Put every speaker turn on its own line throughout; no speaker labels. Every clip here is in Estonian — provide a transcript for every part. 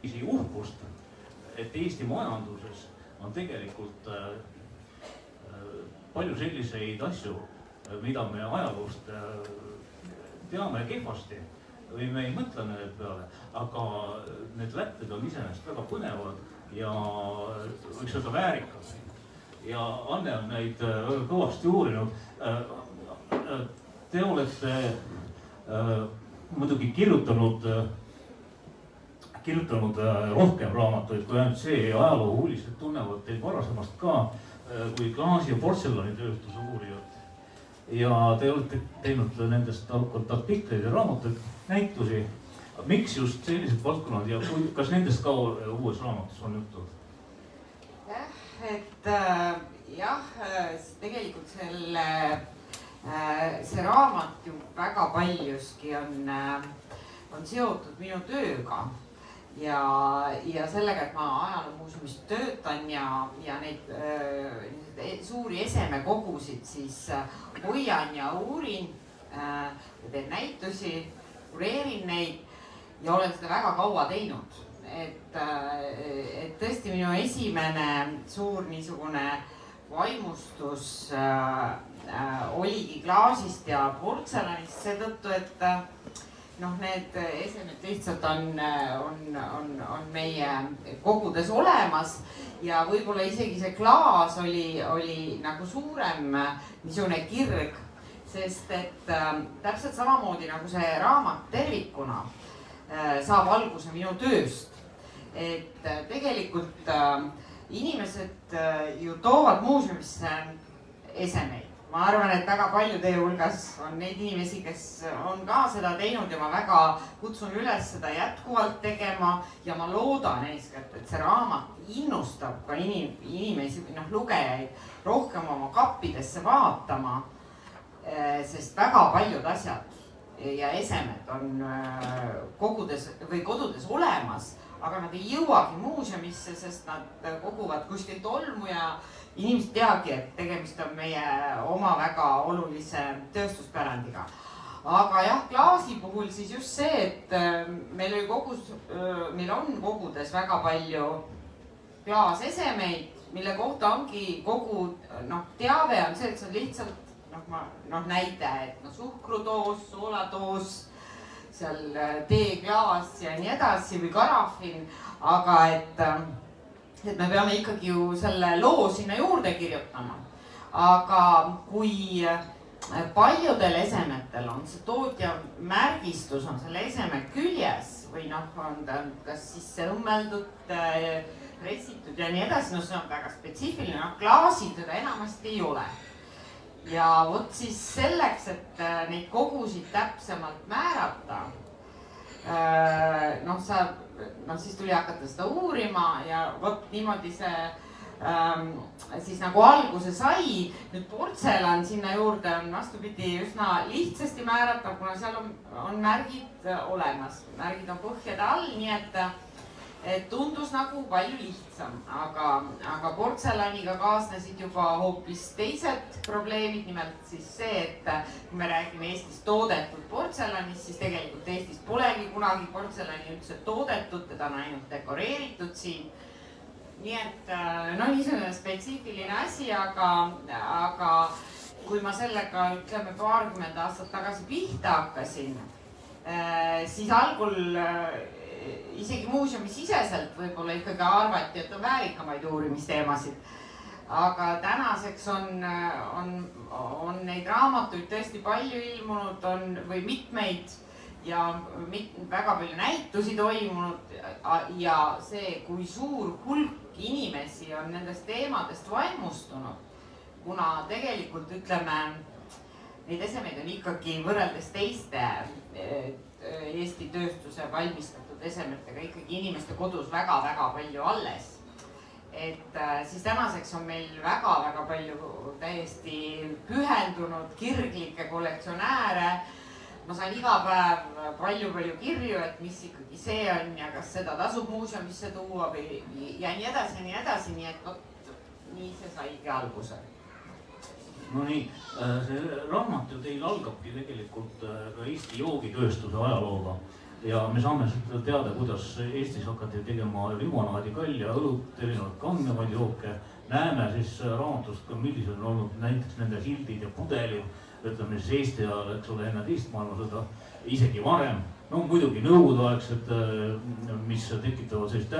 uhkust, et Eesti majanduses on tegelikult palju selliseid asju, mida me ajaloost teame kehvasti või me ei mõtle nende peale, aga need lätted on iseenesest väga põnevad ja võiks öelda väärikad. Ja Anne on neid kõvasti uurinud. Te olete muidugi kirjutanud rohkem raamatuid kui ainult see, ajaloohuulised tunnevad teid varasemast ka kui klaasi- ja portselanitööstuse uurijat. Ja te olete teinud nendest arukalt artikleid ja raamatuid, näitusi. Miks just sellised valdkonnad ja kas nendest ka uues raamatus on juttu?
Jah, tegelikult see raamat ju väga paljuski on seotud minu tööga ja sellega, et ma ajaloomuuseumis töötan ja neid suuri esemekogusid siis hoian ja uurin, teen näitusi, kureerin neid ja olen seda väga kaua teinud. Et tõesti minu esimene suur niisugune vaimustus oligi klaasist ja portselanist seetõttu, et need esemed lihtsalt on meie kogudes olemas ja võib-olla isegi see klaas oli nagu suurem niisugune kirg, sest et täpselt samamoodi nagu see raamat tervikuna saab alguse minu tööst. Et tegelikult inimesed ju toovad muuseumisse esemeid. Ma arvan, et väga palju teie hulgas on neid inimesi, kes on ka seda teinud ja ma väga kutsun üles seda jätkuvalt tegema ja ma loodan eeskätt, et see raamat innustab ka inimesi, lugejaid rohkem oma kappidesse vaatama, sest väga paljud asjad ja esemed on kogudes või kodudes olemas, aga nad ei jõuagi muuseumisse, sest nad koguvad kuskilt tolmu ja inimesed teagi, et tegemist on meie oma väga olulise tööstuspärandiga. Aga jah, klaasi puhul siis just see, et meil on kogudes väga palju klaasesemeid, mille kohta ongi kogu teave on see, et see on lihtsalt näide, et suhkrudoos, sooladoos, seal teeklaas ja nii edasi või karafin, aga et me peame ikkagi ju selle loo sinna juurde kirjutama. Aga kui paljudel esemetel on see tootja märgistus on selle eseme küljes või on ta kas sisse õmmeldud, pressitud ja nii edasi, see on väga spetsiifiline, klaasil seda enamasti ei ole. Ja vot siis selleks, et neid kogusid täpsemalt määrata, siis tuli hakata seda uurima ja vot niimoodi see siis nagu alguse sai. Nüüd portselan sinna juurde on vastupidi üsna lihtsasti määrata, kuna seal on märgid olemas. Märgid on põhjade all, nii et tundus nagu palju lihtsam, aga portselaniga kaasnesid juba hoopis teised probleemid, nimelt siis see, et kui me räägime Eestis toodetud portselanist, siis tegelikult Eestis polegi kunagi portselani üldse toodetud, teda on ainult dekoreeritud siin. Nii et niisugune spetsiifiline asi, aga kui ma sellega ütleme 20 aastat tagasi pihta hakkasin, siis algul isegi muuseumi siseselt võib-olla ikkagi arvati, et on väärikamaid uurimisteemasid. Aga tänaseks on neid raamatuid tõesti palju ilmunud või mitmeid ja väga palju näitusi toimunud ja see, kui suur hulk inimesi on nendest teemadest vaimustunud, kuna tegelikult ütleme, neid esemeid on ikkagi võrreldes teiste Eesti tööstuse valmistatud esemetega ikkagi inimeste kodus väga-väga palju alles. Et siis tänaseks on meil väga-väga palju täiesti pühendunud kirglikke kollektsionääre. Ma saan iga päev palju kirju, et mis ikkagi see on ja kas seda tasub muuseumisse tuua või ja nii edasi, nii et nii see saigi alguse.
No nii, see raamat ju teil algabki tegelikult ka Eesti joogitööstuse ajalooga. ja me saame teada, kuidas Eestis hakati tegema limonaadi, kalja, õlut, erinevaid kangemaid jooke. Näeme siis raamatust ka, millised on olnud näiteks nende hildid ja pudelid, ütleme siis Eesti ajal, eks ole, enne teist maailmasõda, isegi varem. No muidugi nõukogudeaegsed, mis tekitavad sellist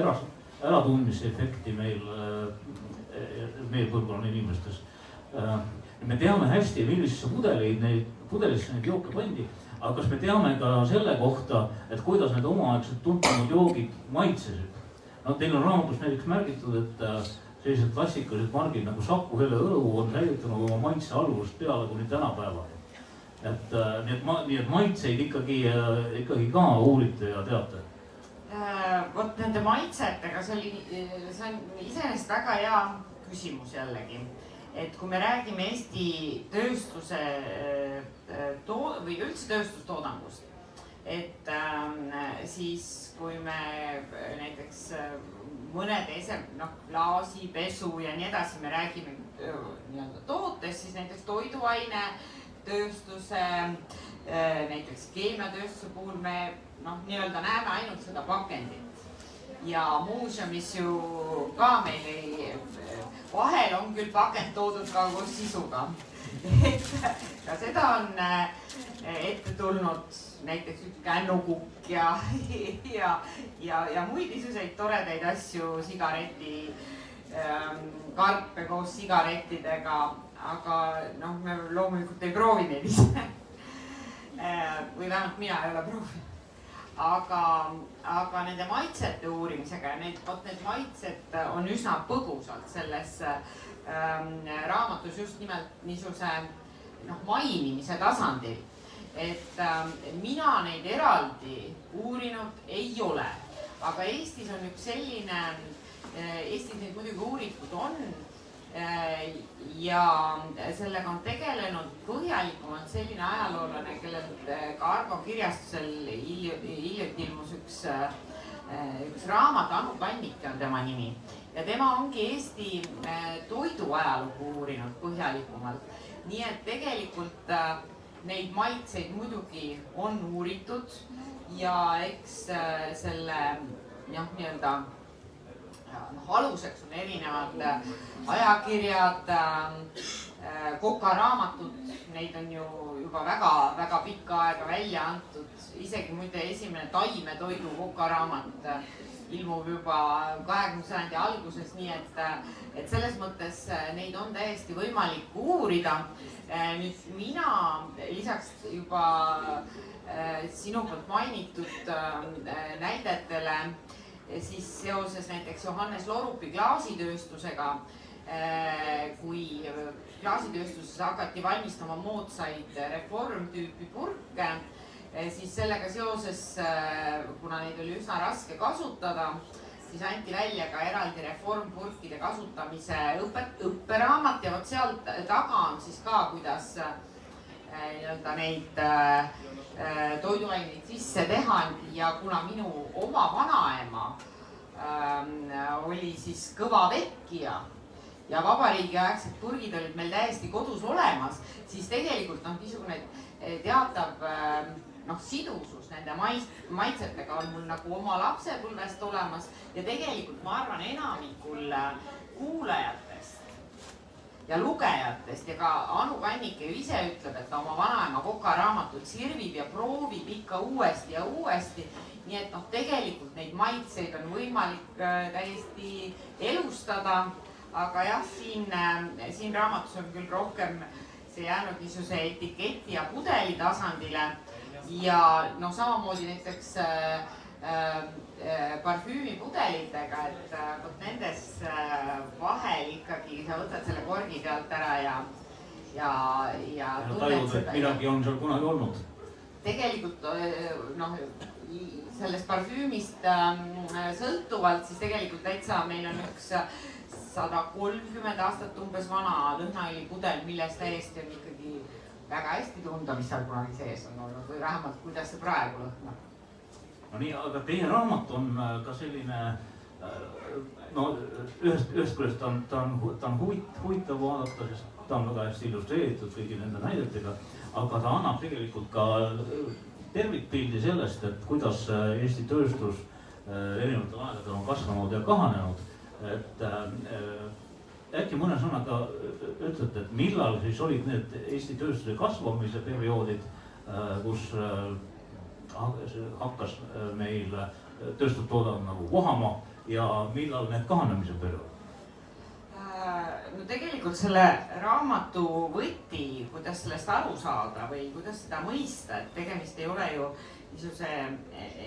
äratundmise efekti meil põlvkonna inimestes. Me teame hästi, millisesse pudelisse neid jooke pandi, aga kas me teame ka selle kohta, et kuidas need omaaegselt tuntunud joogid maitsesid? No teil on raamatus näiteks märgitud, et sellised klassikalised margid nagu Saku Hele Õlu on säilitanud oma maitse algusest peale kuni tänapäeva. Nii et maitseid ikkagi ka uurite ja teate?
Vot nende maitsetega, see on iseenesest väga hea küsimus jällegi. Et kui me räägime Eesti tööstuse või üldse tööstustoodangust, et siis kui me näiteks mõned klaasi, pesu ja nii edasi, me räägime nii-öelda tootest, siis näiteks toiduaine tööstuse, näiteks keemiatööstuse puhul me nii-öelda näeme ainult seda pakendit. Ja muuseumis ju ka meil vahel on küll pakend toodud ka koos sisuga. Ka seda on ette tulnud näiteks üks kännukukk ja muid niisuguseid toredaid asju, sigareti, karpe koos sigarettidega, aga me loomulikult ei proovi neid ise. Või vähemalt mina ei ole proovinud. Aga nende maitsete uurimisega ja need maitsed on üsna põgusalt selles raamatus just nimelt niisuguse mainimise tasandil. Et mina neid eraldi uurinud ei ole, aga Eestis on üks selline, Eestis neid muidugi uuritud on ja sellega on tegelenud põhjalikumalt selline ajaloolane, kellel ka Argo kirjastusel hiljuti ilmus üks raamat, Anu Kannike on tema nimi. Ja tema ongi Eesti toiduajalugu uurinud põhjalikumalt. Nii et tegelikult neid maitseid muidugi on uuritud ja eks selle nii-öelda aluseks on erinevad ajakirjad, kokaraamatud, neid on ju juba väga pikka aega välja antud. Isegi muide esimene taimetoidu kokaraamat ilmub juba 20. sajandi alguses, nii et selles mõttes neid on täiesti võimalik uurida. Nüüd mina lisaks juba sinu poolt mainitud näidetele siis seoses näiteks Johannes Lorupi klaasitööstusega, kui klaasitööstuses hakati valmistama moodsaid reformtüüpi purke, siis sellega seoses, kuna neid oli üsna raske kasutada, siis anti välja ka eraldi reformpurkide kasutamise õpperaamat ja vot seal taga on siis ka, kuidas neid toiduaineid sisse teha ja kuna minu oma vanaema oli siis kõva vekkija ja vabariigiaegsed purgid olid meil täiesti kodus olemas, siis tegelikult niisugune teatav sidusus nende maitsetega on mul nagu oma lapsepõlvest olemas ja tegelikult ma arvan enamikul kuulajatest ja lugejatest ja ka Anu Kannike ju ise ütleb, et ta oma vanaema kokaraamatut sirvib ja proovib ikka uuesti ja uuesti. Nii et tegelikult neid maitseid on võimalik täiesti elustada, aga jah, siin raamatus on küll rohkem see jäänud niisuguse etiketi ja pudeli tasandile ja samamoodi näiteks parfüümipudelitega, et võt nendes vahel ikkagi sa võtad selle korgi pealt ära ja
tajud, et midagi on seal kunagi olnud.
Tegelikult sellest parfüümist sõltuvalt siis tegelikult täitsa meil on üks 130 aastat umbes vana lõhnaõlipudel, milles täiesti on ikkagi väga hästi tunda, mis seal kunagi sees on olnud või vähemalt kuidas see praegu lõhnab.
No nii, aga teie raamat on ka selline, ühest küljest ta on huvitav vaadata, sest ta on väga hästi illustreeritud kõigi nende näidetega, aga ta annab tegelikult ka tervikpildi sellest, et kuidas Eesti tööstus erinevatel aegadel on kasvanud ja kahanenud. Et äkki mõne sõnaga ütlete, et millal siis olid need Eesti tööstuse kasvamise perioodid, kus hakkas meil tööstustoodang nagu vohama ja millal need kahanemise periood?
No tegelikult selle raamatu võti, kuidas sellest aru saada või kuidas seda mõista, et tegemist ei ole ju niisuguse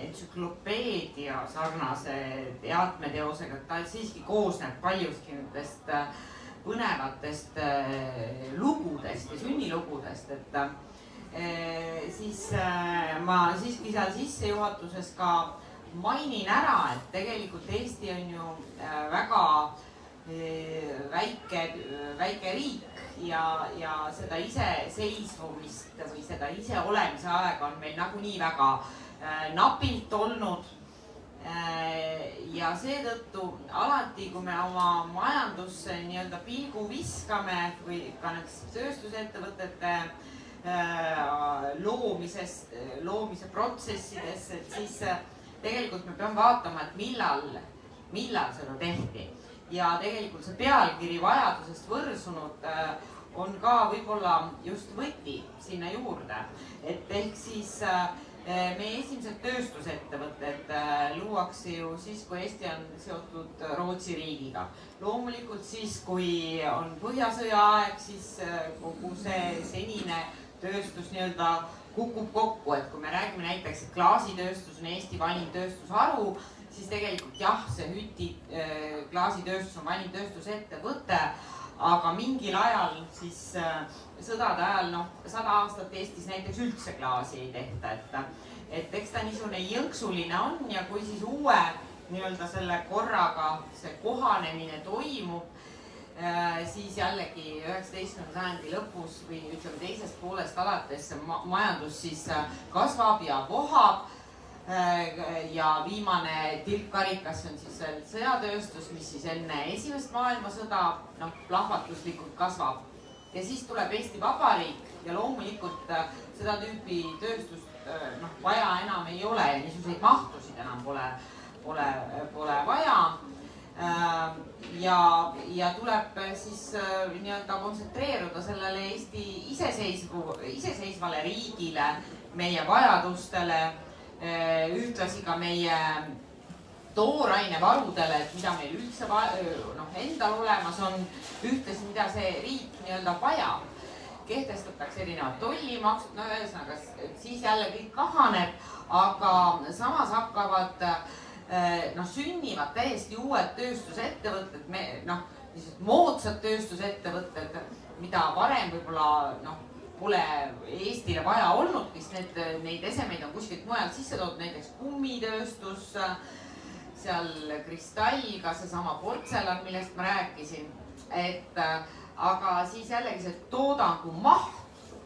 entsüklopeedia sarnase teatmeteosega, et ta siiski koosneb paljuski nendest põnevatest lugudest ja sünnilugudest, et siis ma siiski seal sissejuhatuses ka mainin ära, et tegelikult Eesti on ju väga väike riik ja seda iseseisvumist või seda iseolemise aega on meil nagunii väga napilt olnud. Ja seetõttu alati, kui me oma majandusse nii-öelda pilgu viskame või ka näiteks tööstusettevõtete loomise protsessides, et siis tegelikult me peame vaatama, et millal seda tehti. Ja tegelikult see pealkiri vajadusest võrsunud on ka võib-olla just võti sinna juurde. Et ehk siis meie esimesed tööstusettevõtted luuakse ju siis, kui Eesti on seotud Rootsi riigiga. Loomulikult siis, kui on Põhjasõja aeg, siis kogu see senine tööstus nii-öelda kukub kokku. Et kui me räägime näiteks, et klaasitööstus on Eesti vanim tööstusharu, siis tegelikult jah, see Hüti klaasitööstus on vanim tööstusettevõte, aga mingil ajal siis sõdade ajal, 100 aastat Eestis näiteks üldse klaasi ei tehta, et eks ta niisugune jõnksuline on ja kui siis uue nii-öelda selle korraga see kohanemine toimub, siis jällegi 19. sajandi lõpus või ütleme teisest poolest alates majandus siis kasvab ja vohab. Ja viimane tilkkarikas on siis sõjatööstus, mis siis enne esimest maailmasõda plahvatuslikult kasvab. Ja siis tuleb Eesti Vabariik ja loomulikult seda tüüpi tööstust vaja enam ei ole ja niisuguseid mahtusid enam pole vaja. Ja tuleb siis nii-öelda kontsentreeruda sellele Eesti iseseisvale riigile, meie vajadustele, ühtlasi ka meie toorainevarudele, et mida meil üldse endal olemas on, ühtlasi mida see riik nii-öelda vajab. Kehtestatakse erinevad tollimaksud, ühesõnaga siis jälle kõik kahaneb, aga samas hakkavad, sünnivad täiesti uued tööstusettevõtted, moodsad tööstusettevõtted, mida varem võib-olla pole Eestile vaja olnud, kes neid esemeid on kuskilt mujalt sisse toodud, näiteks kummitööstus, seal kristall, ka seesama portselan, millest ma rääkisin. Aga siis jällegi see toodangu maht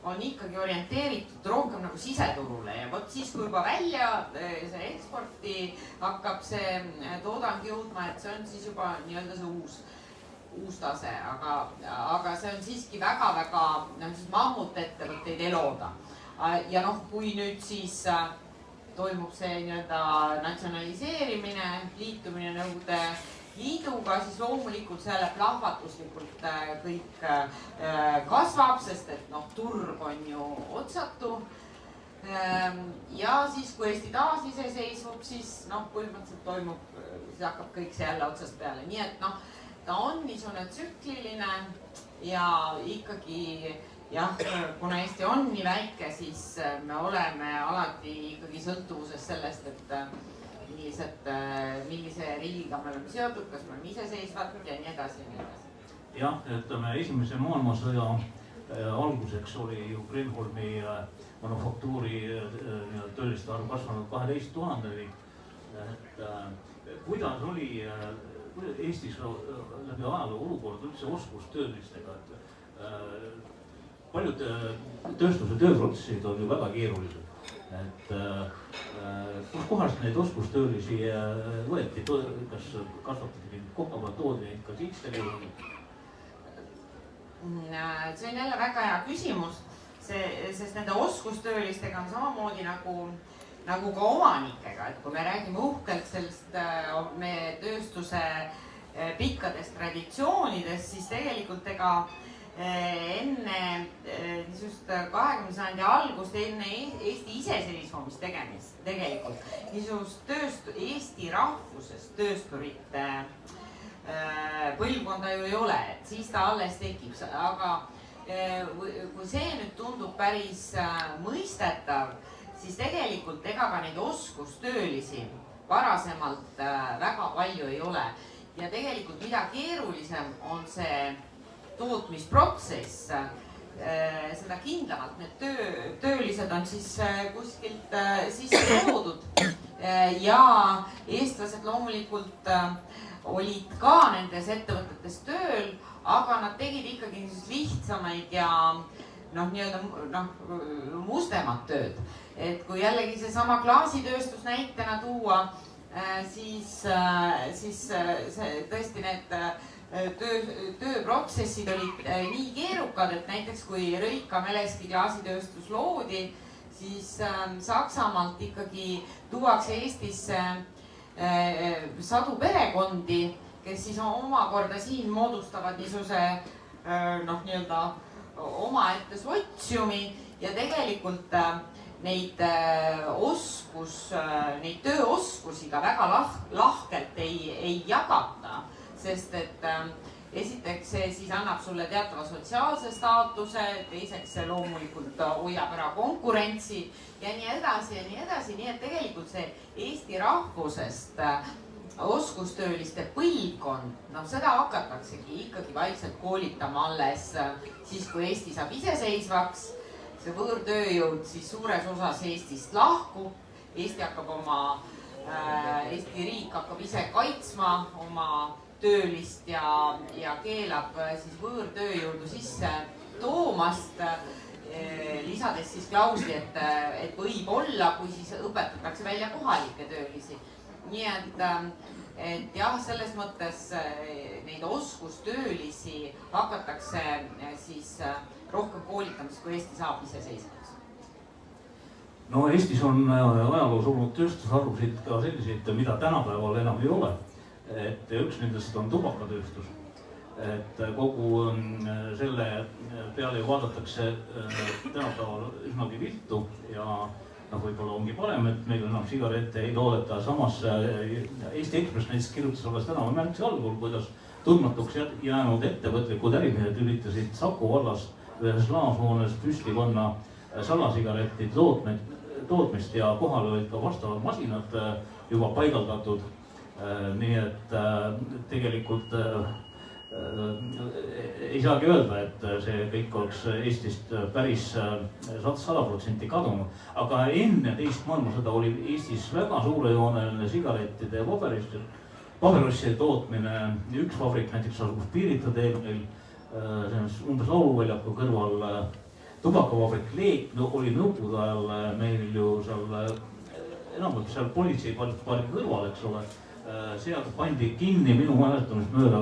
on ikkagi orienteeritud rohkem nagu siseturule ja vot siis, kui juba välja see eksporti hakkab see toodang jõudma, et see on siis juba nii-öelda see uus tase, aga see on siiski väga-väga mammutettevõtteid ei looda. Ja kui nüüd siis toimub see nii-öelda natsionaliseerimine, liitumine Nõukogude Liiduga, siis loomulikult selle plahvatuslikult kõik kasvab, sest et turg on ju otsatu. Ja siis, kui Eesti taas iseseisvub, siis põhimõtteliselt toimub, siis hakkab kõik see jälle otsast peale. Nii et ta on niisugune tsükliline ja ikkagi jah, kuna Eesti on nii väike, siis me oleme alati ikkagi sõltuvuses sellest, et millise riigiga me oleme seotud, kas me oleme iseseisvad ja nii edasi ja nii edasi.
Jah, ütleme esimese maailmasõja alguseks oli ju Kreenholmi manufaktuuri tööliste arv kasvanud 12 000-ni. Kuidas oli Eestis läbi ajaloo olukord üldse oskustöölistega, et paljud tööstuse tööprotsessid on ju väga keerulised. Kus kohast neid oskustöölisi võeti, kas kasvatati kokava toodi ikka sisse?
See on jälle väga hea küsimus, sest nende oskustöölistega on samamoodi nagu ka omanikega, et kui me räägime uhkelt sellest meie tööstuse pikkadest traditsioonidest, siis tegelikult enne niisugust 20. sajandi algust, enne Eesti iseseisvumist tegelikult niisugust Eesti rahvusest töösturite põlvkonda ju ei ole, et siis ta alles tekib, aga kui see nüüd tundub päris mõistetav, siis tegelikult ega ka neid oskustöölisi varasemalt väga palju ei ole. Ja tegelikult mida keerulisem on see tootmisprotsess, seda kindlamalt need töölised on siis kuskilt sisse toodud ja eestlased loomulikult olid ka nendes ettevõtetes tööl, aga nad tegid ikkagi lihtsamaid ja mustemat tööd. Et kui jällegi seesama klaasitööstus näitena tuua, siis tõesti need tööprotsessid olid nii keerukad, et näiteks kui Rõika Meleski klaasitööstus loodi, siis Saksamaalt ikkagi tuuakse Eestisse sadu perekondi, kes siis omakorda siin moodustavad niisuguse omaette sotsiumi ja tegelikult neid tööoskusi ka väga lahkelt ei jagata, sest et esiteks see siis annab sulle teatava sotsiaalse staatuse, teiseks see loomulikult hoiab ära konkurentsi ja nii edasi, nii et tegelikult see Eesti rahvusest oskustööliste põlvkond, seda hakataksegi ikkagi vaikselt koolitama alles siis, kui Eesti saab iseseisvaks. See võõrtööjõud siis suures osas Eestist lahkub, Eesti riik hakkab ise kaitsma oma töölist ja keelab siis võõrtööjõudu sisse toomast, lisades siis klausli, et võib olla, kui siis õpetatakse välja kohalikke töölisi. Nii et jah, selles mõttes neid oskustöölisi hakatakse siis rohkem koolitamas, kui Eesti saab iseseisvaks.
No Eestis on ajaloos olnud tööstusharusid ka selliseid, mida tänapäeval enam ei ole. Et üks nendest on tubakatööstus. Et kogu selle peale ju vaadatakse tänapäeval üsnagi viltu ja võib-olla ongi parem, et meil enam sigarette ei toodeta. Samas Eesti Ekspress näiteks kirjutas alles täna märtsi algul, kuidas tundmatuks jäänud ettevõtlikud ärimehed üritasid Saku vallas ühes laashoones püsti panna salasigaretti tootmist ja kohal olid ka vastavad masinad juba paigaldatud. Nii et tegelikult ei saagi öelda, et see kõik oleks Eestist päris 100% kadunud. Aga enne teist maailmasõda oli Eestis väga suurejooneline sigarettide ja paberosside tootmine. Üks vabrik näiteks asus Pirita teel meil, see on umbes Lauluväljaku kõrval tubakavabrik Leek oli nõukogude ajal meil ju enamalt seal politseipargi kõrval, eks ole. Sealt pandi kinni minu mäletamist mööda.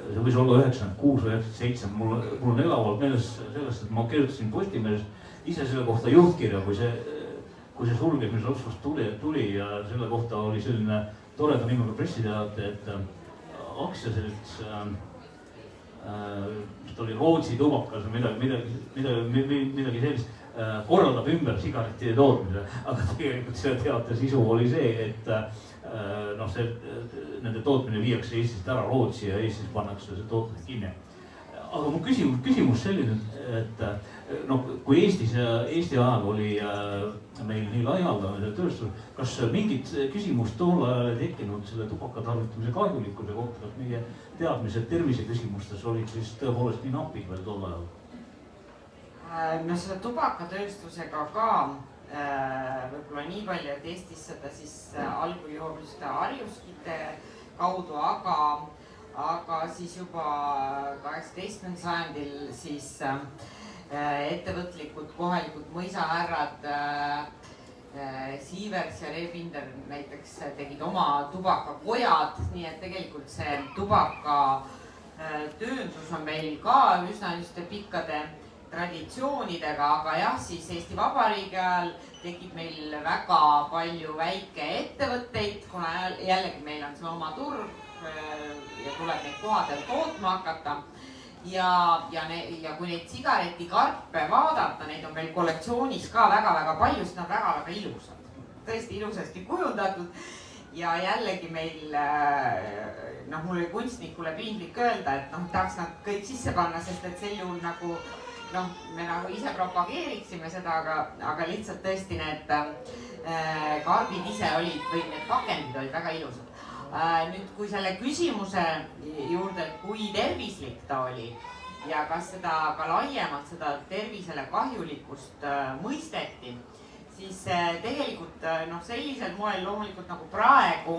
See võis olla 96 või 97, mul on elavalt meeles sellest, et ma kirjutasin Postimehes ise selle kohta juhtkirja, kui see sulgemise otsus tuli ja selle kohta oli selline toreda nimega pressiteade, et aktsiaselts, mis oli Rootsi tubakas või midagi sellist, korraldab ümber sigarettide tootmise, aga tegelikult selle teate sisu oli see, et nende tootmine viiakse Eestist ära Rootsi ja Eestis pannakse see tootmine kinni. Aga mu küsimus selline, et kui Eesti ajal oli meil nii laialdane tööstus, kas mingit küsimust tool ajal ei tekkinud selle tubakatarvitamise kahjulikkuse kohta, kas meie teadmised terviseküsimustes olid siis tõepoolest nii napid veel tol ajal?
Selle tubakatööstusega ka võib-olla nii palju, et Eestis seda siis algul jõudnud harjuskite kaudu, aga siis juba 18. sajandil siis ettevõtlikud kohalikud mõisahärrad Siivers ja Rebinder näiteks tegid oma tubakakojad, nii et tegelikult see tubakatööndus on meil ka üsna pikkade traditsioonidega, aga jah, siis Eesti Vabariigi ajal tekib meil väga palju väikeettevõtteid, kuna jällegi meil on see oma turg ja tuleb neid kohapeal tootma hakata. Ja kui neid sigaretikarpe vaadata, neid on meil kollektsioonis ka väga-väga palju, sest nad on väga-väga ilusad. Tõesti ilusasti kujundatud. Ja jällegi meil, mul oli kunstnikule piinlik öelda, et tahaks nad kõik sisse panna, sest et sel juhul me nagu ise propageeriksime seda, aga lihtsalt tõesti need karbid ise olid või need pakendid olid väga ilusad. Nüüd, kui selle küsimuse juurde, kui tervislik ta oli ja kas seda ka laiemalt seda tervisele kahjulikkust mõisteti, siis tegelikult sellisel moel loomulikult nagu praegu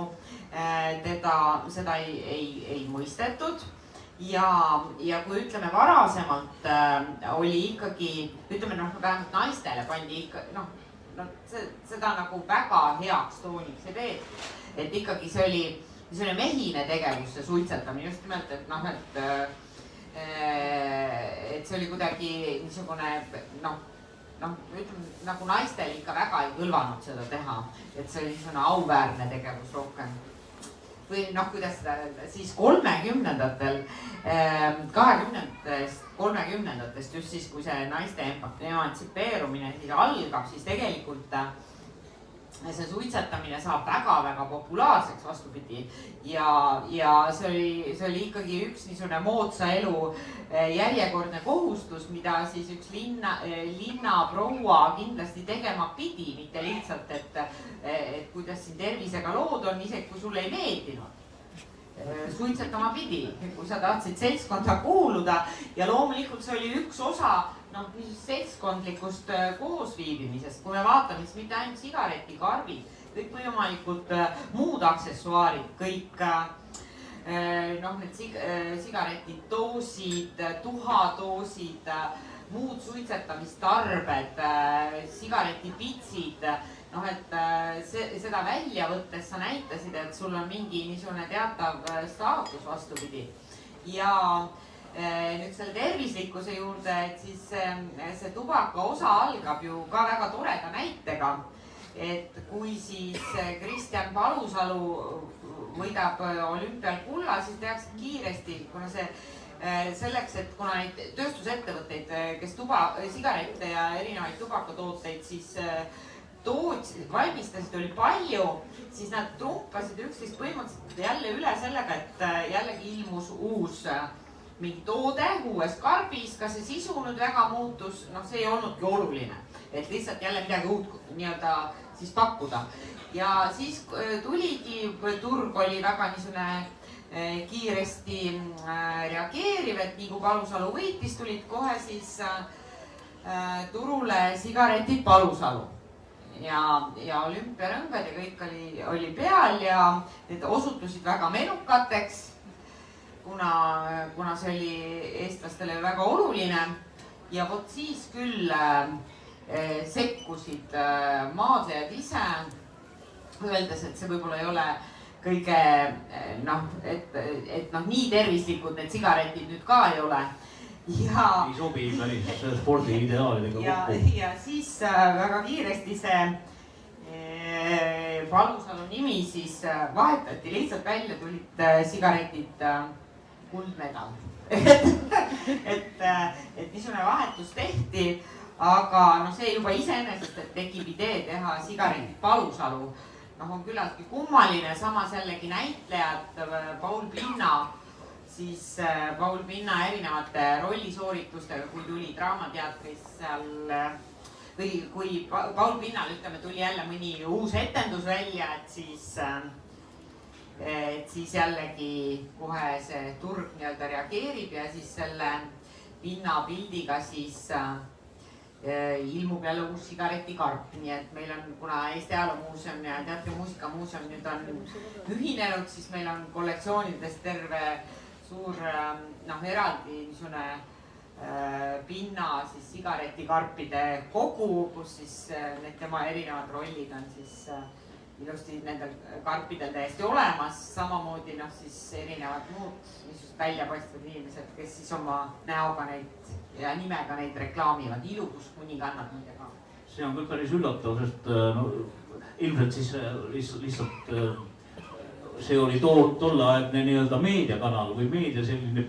seda ei mõistetud. Ja kui ütleme varasemalt oli ikkagi, ütleme vähemalt naistele pandi ikka, seda nagu väga heaks tooniks ei teed. Et ikkagi see oli mehine tegevus, see suitsetamine just nimelt, et see oli kuidagi niisugune, ütleme nagu naistel ikka väga ei kõlvanud seda teha, et see oli niisugune auväärne tegevus rohkem. Või kuidas seda öelda, siis 30-ndatel, 30-ndatest just siis, kui see naiste emantsipeerumine siis algab, siis tegelikult see suitsetamine saab väga-väga populaarseks vastupidi ja see oli ikkagi üks niisugune moodsa elu järjekordne kohustus, mida siis üks linnaproua kindlasti tegema pidi, mitte lihtsalt, et kuidas siin tervisega lood on, isegi kui sulle ei meeldinud. Suitsetama pidi, kui sa tahtsid seltskonda kuuluda ja loomulikult see oli üks osa seltskondlikust koosviibimisest, kui me vaatame, siis mitte ainult sigaretikarbid, kõik võimalikud muud aksessuaarid, kõik need sigaretidoosid, tuhadoosid, muud suitsetamistarbed, sigaretipitsid, et seda välja võttes sa näitasid, et sul on mingi niisugune teatav staatus vastupidi. Ja nüüd selle tervislikkuse juurde, et siis see tubaka osa algab ju ka väga toreda näitega, et kui siis Kristjan Palusalu võidab olümpial kulla, siis tehakse kiiresti, kuna selleks, et kuna neid tööstusettevõtteid, kes sigarette ja erinevaid tubakatooteid siis valmistasid oli palju, siis nad trumpasid üksteist põhimõtteliselt jälle üle sellega, et jällegi ilmus uus mingi toode uues karbis, kas see sisu nüüd väga muutus, see ei olnudki oluline, et lihtsalt jälle midagi uut nii-öelda siis pakkuda. Ja siis tuligi, turg oli väga niisugune kiiresti reageeriv, et nii kui Palusalu võitis, tulid kohe siis turule sigaretid Palusalu. Ja olümpiarõngad ja kõik oli peal ja need osutusid väga menukateks, kuna see oli eestlastele väga oluline ja vot siis küll sekkusid maadlejad ise, öeldes, et see võib-olla ei ole kõige, et nii tervislikud need sigaretid nüüd ka ei ole.
Ei sobi päris spordi ideaalidega kokku.
Ja siis väga kiiresti see Palusalu nimi siis vahetati lihtsalt välja, tulid sigaretid kuldmedal. Et niisugune vahetus tehti, aga see juba iseenesest, et tekib idee teha sigaretid Palusalu, on küllaltki kummaline, samas jällegi näitlejad Paul Pinna erinevate rollisooritustega, kui tuli Draamateatris seal või kui Paul Pinnal, ütleme, tuli jälle mõni uus etendus välja, et siis jällegi kohe see turg nii-öelda reageerib ja siis selle Pinna pildiga siis ilmub jälle uus sigaretikarp, nii et meil on, kuna Eesti Ajaloomuuseum ja Teatri- ja Muusikamuuseum nüüd on ühinenud, siis meil on kollektsioonides terve suur eraldi niisugune Pinna siis sigaretikarpide kogu, kus siis need tema erinevad rollid on siis ilusti nendel karpidel täiesti olemas, samamoodi noh siis erinevad muud niisugused väljapaistvad inimesed, kes siis oma näoga neid ja nimega neid reklaamivad, ilukuskuningannad muide ka.
See on küll päris üllatav, sest no, ilmselt siis lihtsalt see oli tolleaegne nii-öelda meediakanal või meedia selline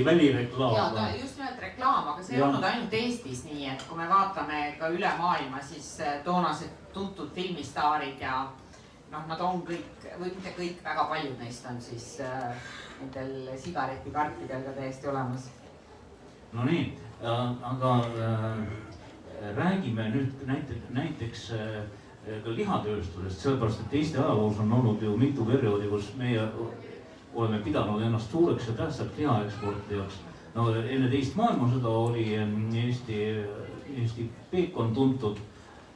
välireklaam.
Ja just nimelt reklaam, aga see ei olnud ainult Eestis nii, et kui me vaatame ka üle maailma, siis toonased tuntud filmistaarid ja noh, nad on kõik, või mitte kõik, väga paljud neist on siis nendel sigaretikarpidel ka täiesti olemas.
No nii, aga räägime nüüd näiteks ka lihatööstusest, sellepärast, et Eesti ajaloos on olnud ju mitu perioodi, kus meie oleme pidanud ennast suureks ja tähtsaks lihaeksportijaks. No enne teist maailmasõda oli Eesti peekon tuntud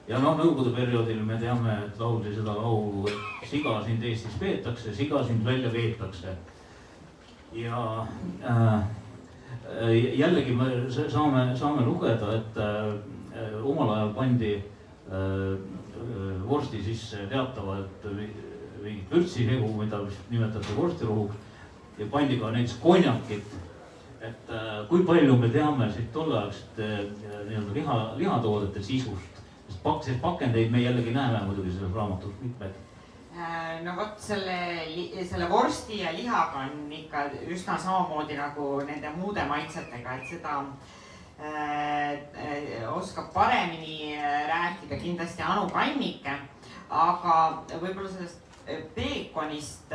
ja no nõukogude perioodil me teame, et lauldi seda laulu, et siga sind Eestis peetakse, siga sind välja veetakse. Ja jällegi me saame lugeda, et omal ajal pandi vorsti sisse teatavalt mingit vürtsisegu, mida nimetati vorstirohuks ja pandi ka näiteks konjakit. Et kui palju me teame siit tolleaegset lihatoodete sisust, sest pakendeid me jällegi näeme muidugi selles raamatus mitmed.
No vot selle vorsti ja lihaga on ikka üsna samamoodi nagu nende muude maitsetega, et seda oskab paremini rääkida kindlasti Anu Kannike, aga võib-olla sellest peekonist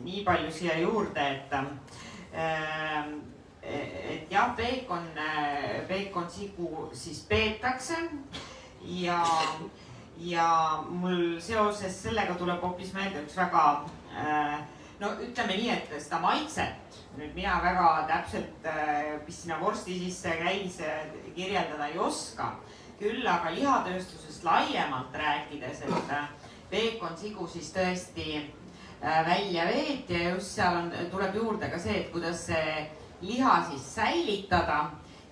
nii palju siia juurde, et jah, peekonsigu siis peetakse ja mul seoses sellega tuleb hoopis meelde üks väga, no ütleme nii, et seda maitset nüüd mina väga täpselt, mis sinna vorsti sisse käis, kirjeldada ei oska. Küll aga lihatööstusest laiemalt rääkides, et peekonsigu siis tõesti välja veeti ja just seal tuleb juurde ka see, et kuidas see liha siis säilitada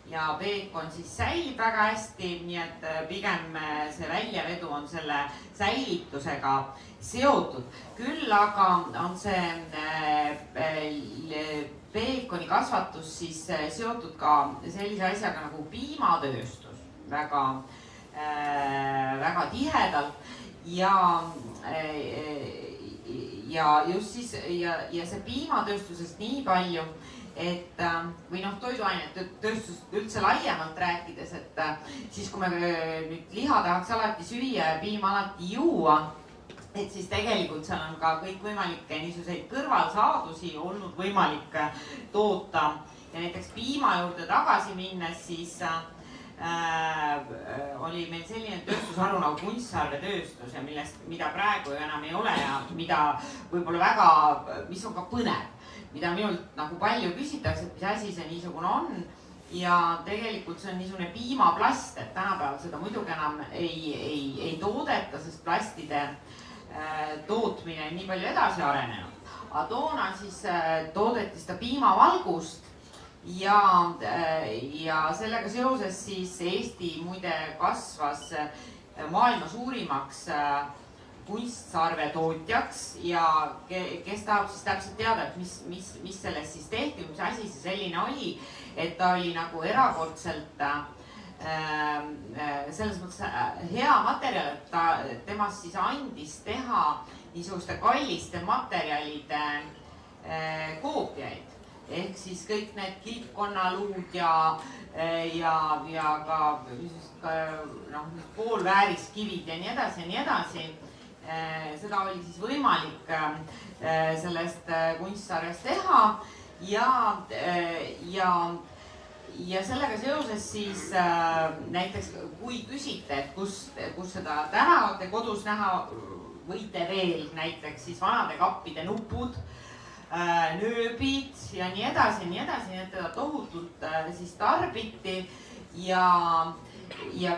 ja peekon siis säilib väga hästi, nii et pigem see väljavedu on selle säilitusega seotud. Küll aga on see peekoni kasvatus siis seotud ka sellise asjaga nagu piimatööstus väga tihedalt ja just siis ja see piimatööstusest nii palju, et või noh, toiduainete tööstust üldse laiemalt rääkides, et siis kui me nüüd liha tahaks alati süüa ja piima alati juua, et siis tegelikult seal on ka kõikvõimalikke niisuguseid kõrvalsaadusi olnud võimalik toota ja näiteks piima juurde tagasi minnes siis oli meil selline tööstusharu nagu kunstsarvetööstus ja mida praegu enam ei ole ja mida võib-olla väga, mis on ka põnev, mida minult nagu palju küsitakse, et mis asi see niisugune on ja tegelikult see on niisugune piimaplast, et tänapäeval seda muidugi enam ei toodeta, sest plastide tootmine on nii palju edasi arenenud. Aga toona siis toodeti seda piimavalgust ja sellega seoses siis Eesti muide kasvas maailma suurimaks kunstsarvetootjaks ja kes tahab siis täpselt teada, et mis sellest siis tehti, mis asi see selline oli, et ta oli nagu erakordselt selles mõttes hea materjal, et temast siis andis teha niisuguste kalliste materjalide koopiaid. Ehk siis kõik need kilpkonnaluud ja ka poolvääriskivid ja nii edasi. Seda oli siis võimalik sellest kunstsarvest teha ja sellega seoses siis näiteks kui küsite, et kus seda tänavate kodus näha võite veel näiteks siis vanade kappide nupud, nööbid ja nii edasi, nii et teda tohutult siis tarbiti ja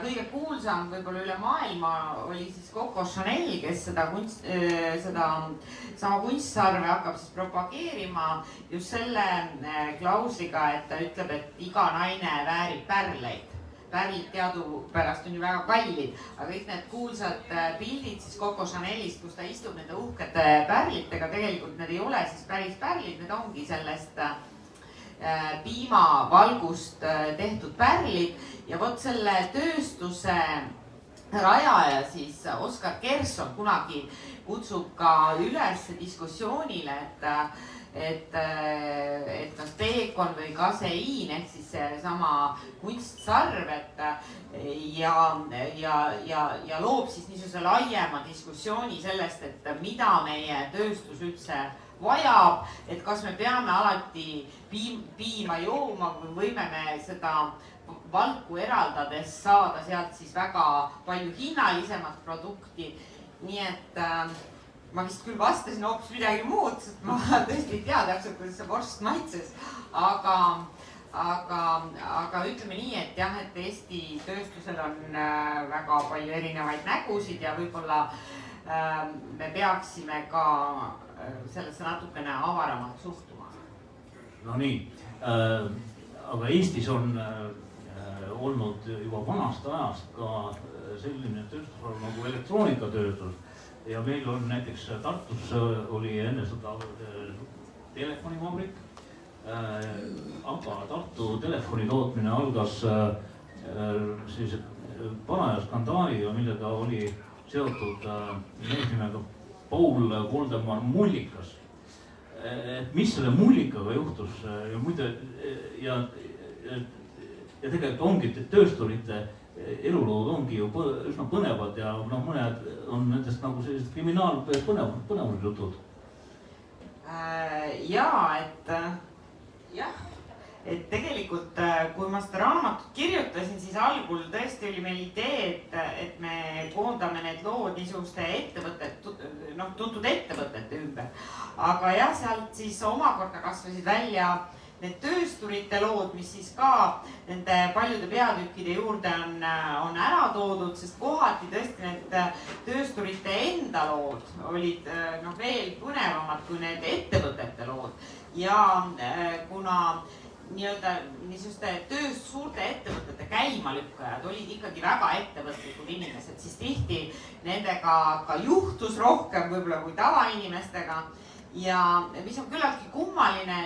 kõige kuulsam võib-olla üle maailma oli siis Coco Chanel, kes seda sama kunstsarve hakkab siis propageerima just selle klausliga, et ta ütleb, et iga naine väärib pärleid. pärlid teadupärast on ju väga kallid, aga kõik need kuulsad pildid siis Coco Chanelist, kus ta istub nende uhkete pärlitega, tegelikult need ei ole siis päris pärlid, need ongi sellest piimavalgust tehtud pärlid ja vot selle tööstuse rajaja siis Oskar Gerson kunagi kutsub ka üles diskussioonile, et kas peekon või kaseiin ehk siis seesama kunstsarv, ja loob siis niisuguse laiema diskussiooni sellest, et mida meie tööstus üldse vajab, et kas me peame alati piima jooma või võime me seda valku eraldades saada sealt siis väga palju hinnalisemat produkti. Nii et ma vist küll vastasin hoopis midagi muud, sest ma tõesti ei tea täpselt, kuidas see vorst maitses, aga ütleme nii, et jah, et Eesti tööstusel on väga palju erinevaid nägusid ja võib-olla me peaksime ka sellesse natukene avaramalt suhtuma.
No nii, aga Eestis on olnud juba vanast ajast ka selline tööstus nagu elektroonikatööstus ja meil on näiteks Tartus oli enne seda telefonivabrik, aga Tartu telefoni tootmine algas sellise paraja skandaaliga, millega oli seotud mees nimega Paul Voldemar Mullikas. Mis selle Mullikaga juhtus ja muide ja tegelikult ongi töösturite elulood ongi ju üsna põnevad ja mõned on nendest nagu sellised põnevad jutud.
Et tegelikult kui ma seda raamatut kirjutasin, siis algul tõesti oli meil idee, et me koondame need lood niisuguste tuntud ettevõtete ümber. Aga jah, sealt siis omakorda kasvasid välja need töösturite lood, mis siis ka nende paljude peatükkide juurde on ära toodud, sest kohati tõesti need töösturite enda lood olid veel põnevamad kui need ettevõtete lood. Ja kuna niisuguste suurte ettevõtete käimalükkajad olid ikkagi väga ettevõtlikud inimesed, siis tihti nendega ka juhtus rohkem võib-olla kui tavainimestega. Ja mis on küllaltki kummaline,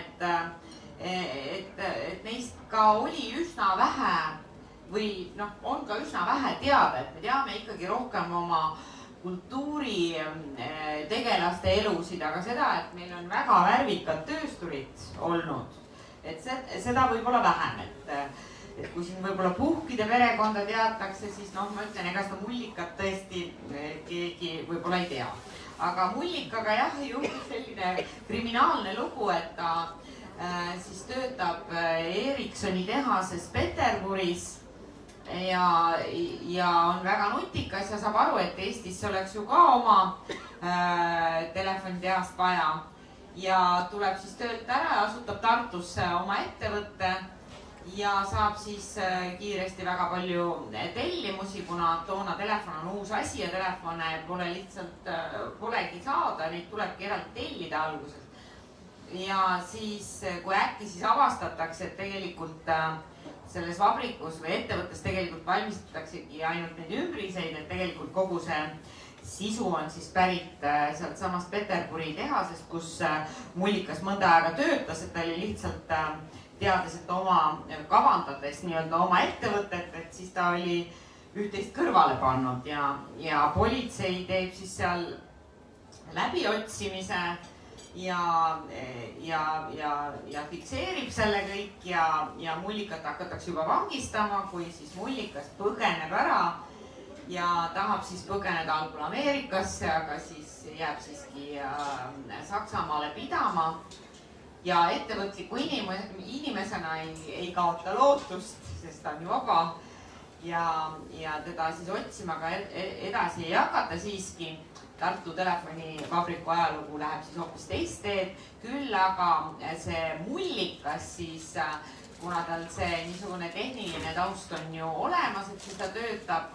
et neist ka oli üsna vähe või on ka üsna vähe teada, et me teame ikkagi rohkem oma kultuuri tegelaste elusid, aga seda, et meil on väga värvikad töösturid olnud, et seda võib-olla vähem, et kui siin võib-olla Puhkide perekonda teatakse, siis ma ütlen, ega seda Mullikat tõesti keegi võib-olla ei tea. Aga Mullikaga jah, juhtus selline kriminaalne lugu, et ta siis töötab Ericssoni tehases Peterburis ja on väga nutikas ja saab aru, et Eestis oleks ju ka oma telefonitehast vaja. Ja tuleb siis töölt ära ja asutab Tartusse oma ettevõtte ja saab siis kiiresti väga palju tellimusi, kuna toona telefon on uus asi ja telefone polegi saada, neid tulebki eraldi tellida alguses. Ja siis, kui äkki siis avastatakse, et tegelikult selles vabrikus või ettevõttes tegelikult valmistataksegi ainult neid ümbriseid, et tegelikult kogu see sisu on siis pärit sealt samast Peterburi tehasest, kus Mullikas mõnda aega töötas, et ta oli lihtsalt teades, et oma kavandades nii-öelda oma ettevõtet, et siis ta oli üht-teist kõrvale pannud ja politsei teeb siis seal läbiotsimise ja fikseerib selle kõik ja Mullikat hakatakse juba vangistama, kui siis Mullikas põgeneb ära ja tahab siis põgeneda algul Ameerikasse, aga siis jääb siiski Saksamaale pidama ja ettevõtliku inimesena ei kaota lootust, sest ta on ju vaba ja teda siis otsima ka edasi ei hakata siiski. Tartu telefonivabriku ajalugu läheb siis hoopis teist teed, küll aga see Mullikas siis, kuna tal see niisugune tehniline taust on ju olemas, et siis ta töötab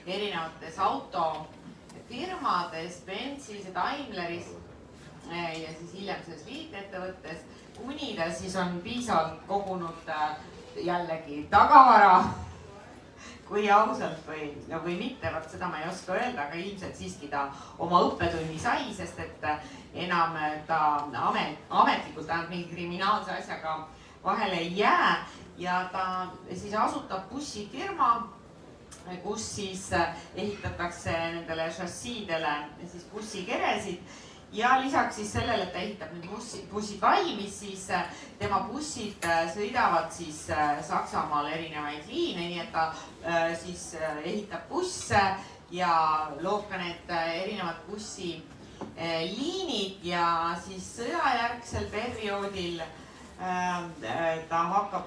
erinevates autofirmades, Benzis ja Daimleris ja siis hiljem selles liitettevõttes, kuni ta siis on piisavalt kogunud jällegi tagavara kui ausalt või mitte, vaat seda ma ei oska öelda, aga ilmselt siiski ta oma õppetunni sai, sest et enam ta ametlikult ainult mingi kriminaalse asjaga vahele ei jää ja ta siis asutab bussifirma, kus siis ehitatakse nendele šassiidele siis bussikeresid ja lisaks siis sellele, et ta ehitab need bussid valmis, siis tema bussid sõidavad siis Saksamaal erinevaid liine, nii et ta siis ehitab busse ja loob ka need erinevad bussiliinid ja siis sõjajärgsel perioodil ta hakkab,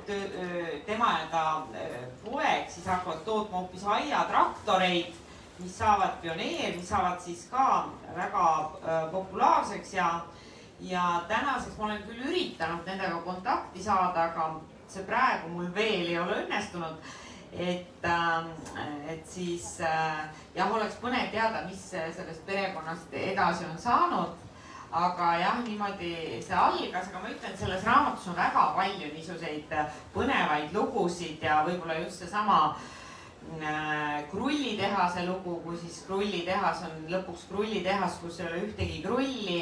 tema ja ta poeg siis hakkavad tootma hoopis aiatraktoreid, mis saavad pioneer, mis saavad siis ka väga populaarseks ja tänaseks ma olen küll üritanud nendega kontakti saada, aga see praegu mul veel ei ole õnnestunud. Et siis jah, oleks põnev teada, mis sellest perekonnast edasi on saanud. Aga jah, niimoodi see algas, aga ma ütlen, selles raamatus on väga palju niisuguseid põnevaid lugusid ja võib-olla just seesama krullitehase lugu, kui siis krullitehas on lõpuks krullitehas, kus ei ole ühtegi krulli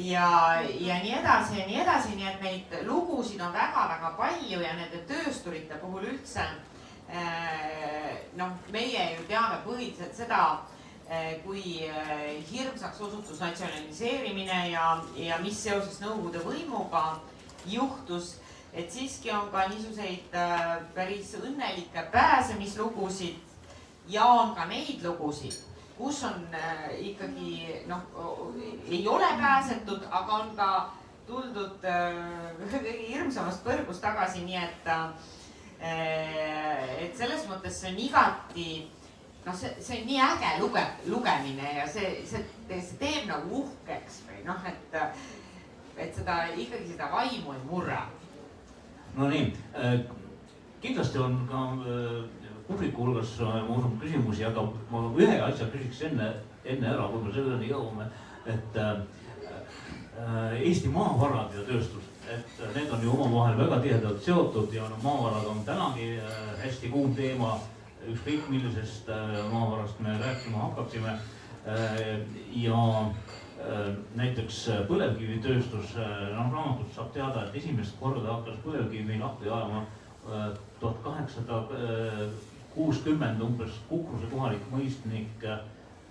ja nii edasi ja nii edasi, nii et neid lugusid on väga-väga palju ja nende töösturite puhul üldse noh, meie ju teame põhiliselt seda, kui hirmsaks osutus natsionaliseerimine ja mis seoses Nõukogude võimuga juhtus, et siiski on ka niisuguseid päris õnnelikke pääsemislugusid ja on ka neid lugusid, kus on ikkagi, noh, ei ole pääsetud, aga on ka tuldud kõige hirmsamast põrgust tagasi, nii et selles mõttes see on igati, noh, see on nii äge lugemine ja see teeb nagu uhkeks või noh, et seda ikkagi seda vaimu ei murra.
No nii, kindlasti on ka publiku hulgas, ma usun, küsimusi, aga ma ühe asja küsiks enne ära, kui me selleni jõuame, et Eesti maavarad ja tööstus, et need on ju omavahel väga tihedalt seotud ja maavarad on tänagi hästi kuum teema, ükskõik millisest maavarast me rääkima hakkaksime ja näiteks põlevkivitööstus, noh, raamatust saab teada, et esimest korda hakkas põlevkivi lahti ajama 1860 umbes Kukruse kohalik mõistnik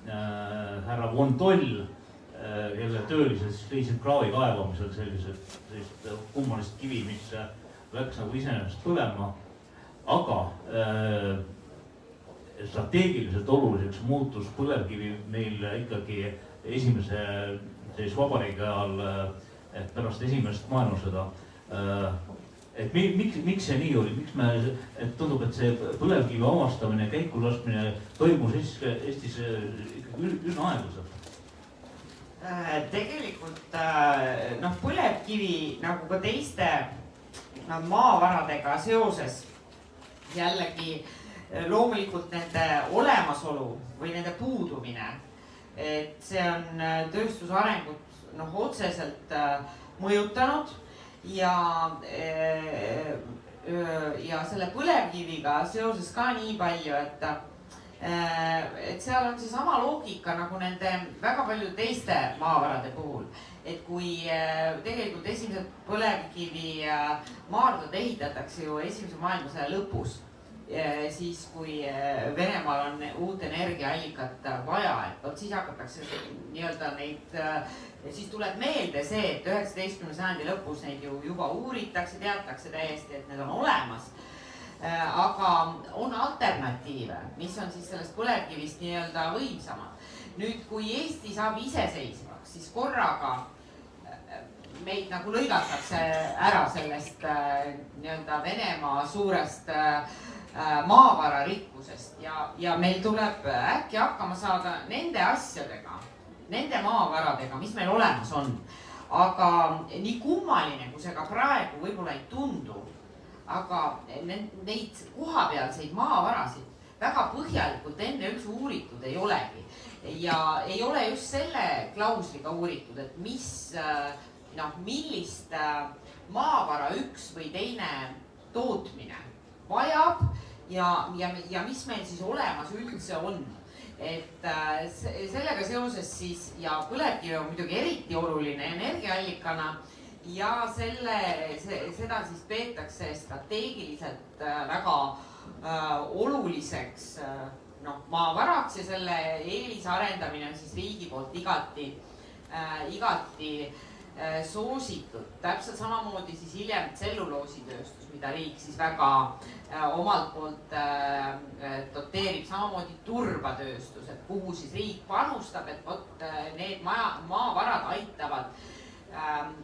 härra von Toll, kelle töölised siis leidsid kraavi kaevamisel sellist kummalist kivi, mis läks nagu iseenesest põlema, aga strateegiliselt oluliseks muutus põlevkivi meil ikkagi esimese vabariigi ajal pärast esimest maailmasõda. Et miks see nii oli, miks me, et tundub, et see põlevkivi avastamine, käiku laskmine toimus Eestis üsna aeglaselt?
Tegelikult noh, põlevkivi nagu ka teiste maavaradega seoses jällegi loomulikult nende olemasolu või nende puudumine, et see on tööstuse arengut noh, otseselt mõjutanud ja selle põlevkiviga seoses ka nii palju, et seal on seesama loogika nagu nende väga paljude teiste maavarade puhul. Et kui tegelikult esimesed põlevkivi maardlad ehitatakse ju esimese maailmasõja lõpus, siis kui Venemaal on uut energiaallikat vaja, et vot siis hakatakse nii-öelda neid, siis tuleb meelde see, et 19. sajandi lõpus neid ju juba uuritakse, teatakse täiesti, et need on olemas. Aga on alternatiive, mis on siis sellest põlevkivist nii-öelda võimsamad. Nüüd, kui Eesti saab iseseisvaks, siis korraga meid nagu lõigatakse ära sellest nii-öelda Venemaa suurest maavararikkusest ja meil tuleb äkki hakkama saada nende asjadega, nende maavaradega, mis meil olemas on. Aga nii kummaline, kui see ka praegu võib-olla ei tundu, aga neid kohapealseid maavarasid väga põhjalikult enne üldse uuritud ei olegi. Ja ei ole just selle klausliga uuritud, et millist maavara üks või teine tootmine vajab ja mis meil siis olemas üldse on. Et sellega seoses siis ja põlevkivi on muidugi eriti oluline energiaallikana ja seda siis peetakse strateegiliselt väga oluliseks maavaraks ja selle eelisarendamine on siis riigi poolt igati soositud. Täpselt samamoodi siis hiljem tselluloositööstus, mida riik siis väga omalt poolt doteerib, samamoodi turbatööstus, et kuhu siis riik panustab, et vot need maavarad aitavad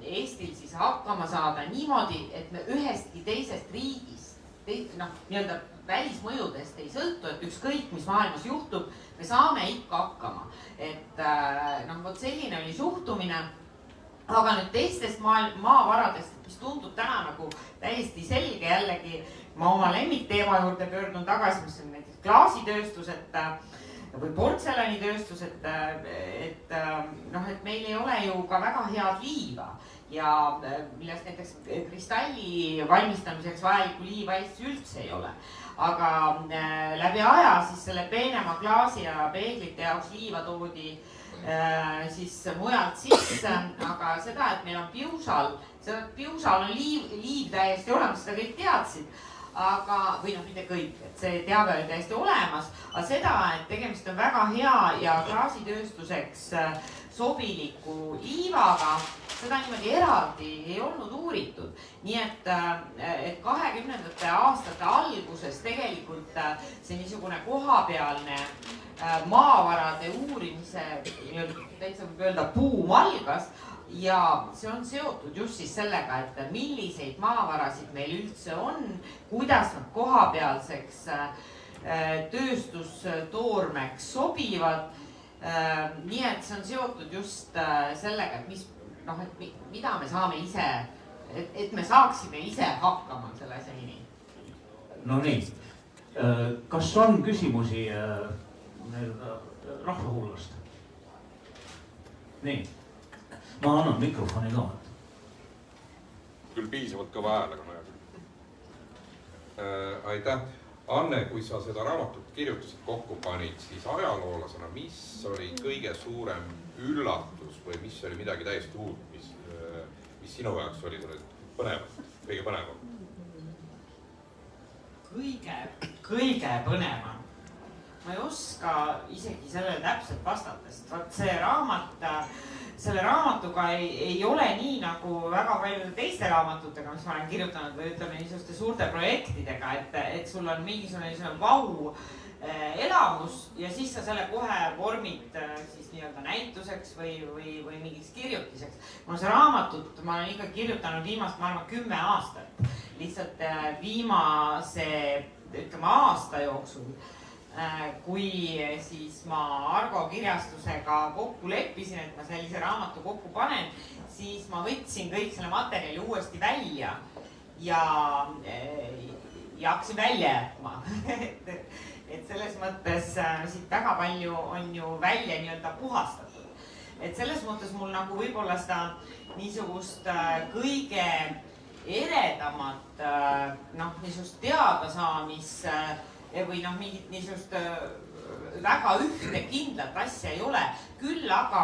Eestil siis hakkama saada niimoodi, et me ühestki teisest riigist, nii-öelda välismõjudest ei sõltu, et ükskõik, mis maailmas juhtub, me saame ikka hakkama. Et vot selline oli suhtumine. Aga nüüd teistest maavaradest, mis tundub täna nagu täiesti selge jällegi, ma oma lemmikteema juurde pöördun tagasi, mis on näiteks klaasitööstus või portselanitööstus, et meil ei ole ju ka väga head liiva ja millest näiteks kristalli valmistamiseks vajalikku liiva Eestis üldse ei ole. Aga läbi aja siis selle peenema klaasi ja peeglite jaoks liiva toodi siis mujalt sisse, aga seda, et meil on Piusal on liiv täiesti olemas, seda kõik teadsid, või mitte kõik, et see teave oli täiesti olemas, aga seda, et tegemist on väga hea ja klaasitööstuseks sobiliku liivaga, seda niimoodi eraldi ei olnud uuritud. Nii et 20. aastate alguses tegelikult see niisugune kohapealne maavarade uurimise, täitsa võib öelda, buum algas ja see on seotud just siis sellega, et milliseid maavarasid meil üldse on, kuidas nad kohapealseks tööstustoormeks sobivad. Nii et see on seotud just sellega, et mida me saame ise, et me saaksime ise hakkama selle asja nimi.
No nii, kas on küsimusi rahva hulgast? Nii, ma annan mikrofoni ka.
Küll piisavalt kõva hääl, aga ma aitäh. Anne, kui sa seda raamatut kirjutasid, kokku panid, siis ajaloolasena, mis oli kõige suurem üllatus või mis oli midagi täiesti uut, mis sinu jaoks oli kõige põnevam?
Kõige põnevam. Ma ei oska isegi sellele täpselt vastata, sest vaat selle raamatuga ei ole nii nagu väga paljude teiste raamatutega, mis ma olen kirjutanud või ütleme niisuguste suurte projektidega, et sul on mingisugune vau elamus ja siis sa selle kohe vormid siis nii-öelda näituseks või mingiks kirjutiseks. Mul see raamatut ma olen ikka kirjutanud viimast, ma arvan, 10 aastat. Lihtsalt viimase, ütleme, aasta jooksul, kui siis ma Argo kirjastusega kokku leppisin, et ma sellise raamatu kokku panen, siis ma võtsin kõik selle materjali uuesti välja ja hakkasin välja jätma. Et selles mõttes siit väga palju on ju välja nii-öelda puhastatud. Et selles mõttes mul nagu võib-olla seda niisugust kõige eredamat niisugust teadasaamis või mingit niisugust väga ühte kindlat asja ei ole. Küll aga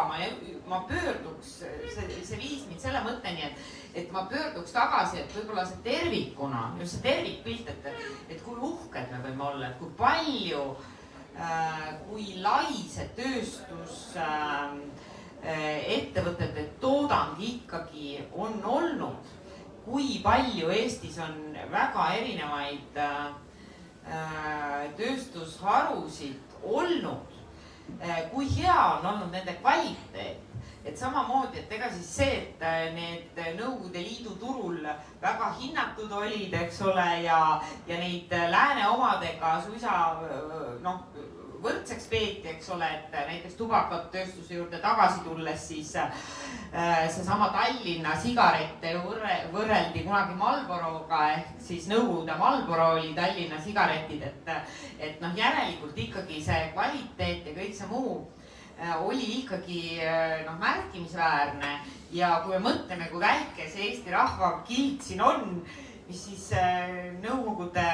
ma pöörduks, see viis mind selle mõtteni, et ma pöörduks tagasi, et võib-olla see tervikuna, just see tervikpilt, et kui uhked me võime olla, et kui palju, kui lai see tööstus, ettevõtete toodang ikkagi on olnud, kui palju Eestis on väga erinevaid tööstusharusid olnud, kui hea on olnud nende kvaliteet, et samamoodi, et ega siis see, et need Nõukogude Liidu turul väga hinnatud olid, eks ole, ja neid lääne omadega suisa võrdseks peeti, eks ole, et näiteks tubakatööstuse juurde tagasi tulles siis seesama Tallinna sigarette võrreldi kunagi Marlboroga, ehk siis Nõukogude Marlboro oli Tallinna sigaretid, et järelikult ikkagi see kvaliteet ja kõik see muu oli ikkagi märkimisväärne ja kui me mõtleme, kui väike see Eesti rahva kild siin on mis siis Nõukogude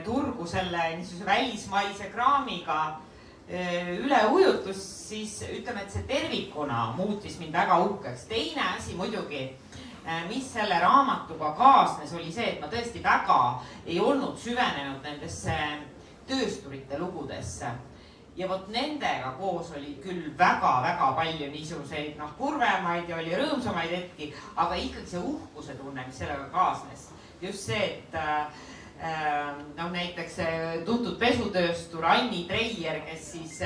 turgu selle niisuguse välismaise kraamiga üle ujutus, siis ütleme, et see tervikuna muutis mind väga uhkeks. Teine asi muidugi, mis selle raamatuga kaasnes, oli see, et ma tõesti väga ei olnud süvenenud nendesse töösturite lugudesse. Ja vot nendega koos oli küll väga-väga palju niisuguseid kurvemaid ja oli rõõmsamaid hetki, aga ikkagi see uhkuse tunne, mis sellega kaasnes. Just see, et näiteks tuntud pesutööstur Anni Treier, kes siis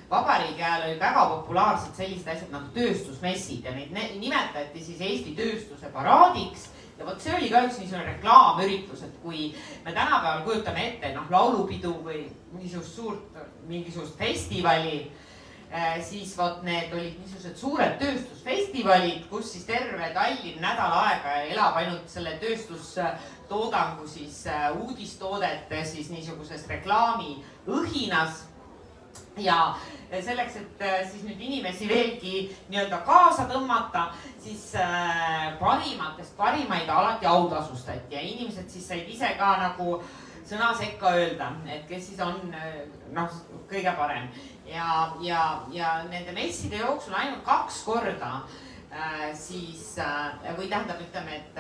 vabariigi ajal oli väga populaarsed sellised asjad nagu tööstusmessid ja neid nimetati siis Eesti tööstuse paraadiks. Ja vot see oli ka üks niisugune reklaamüritus, et kui me tänapäeval kujutame ette laulupidu või mingisugust festivali, siis vot need olid niisugused suured tööstusfestivalid, kus siis terve Tallinn nädal aega elab ainult selle tööstustoodangu siis uudistoodete siis niisuguses reklaami õhinas. Ja selleks, et siis nüüd inimesi veelgi nii-öelda kaasa tõmmata, siis parimatest parimaid alati autasustati ja inimesed siis said ise ka nagu sõna sekka öelda, et kes siis on kõige parem. Ja nende messide jooksul ainult 2 korda siis, või tähendab, ütleme, et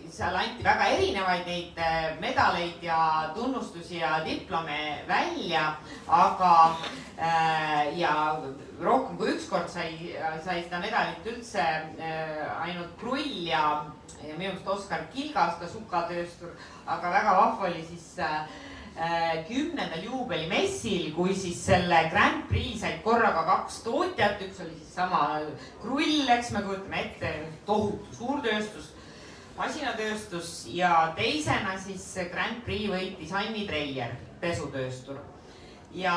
seal anti väga erinevaid neid medaleid ja tunnustusi ja diplome välja, aga ja rohkem kui 1 kord sai seda medalit üldse ainult Krull ja minu arust Oskar Kilgas, ka sukatööstur, aga väga vahva oli siis 10. juubelimessil, kui siis selle Grand Prix said korraga 2 tootjat, üks oli siis sama Krull, eks me kujutame ette, tohutu suurtööstus, masinatööstus ja teisena siis Grand Prix võitis Anni Treier, pesutööstur. Ja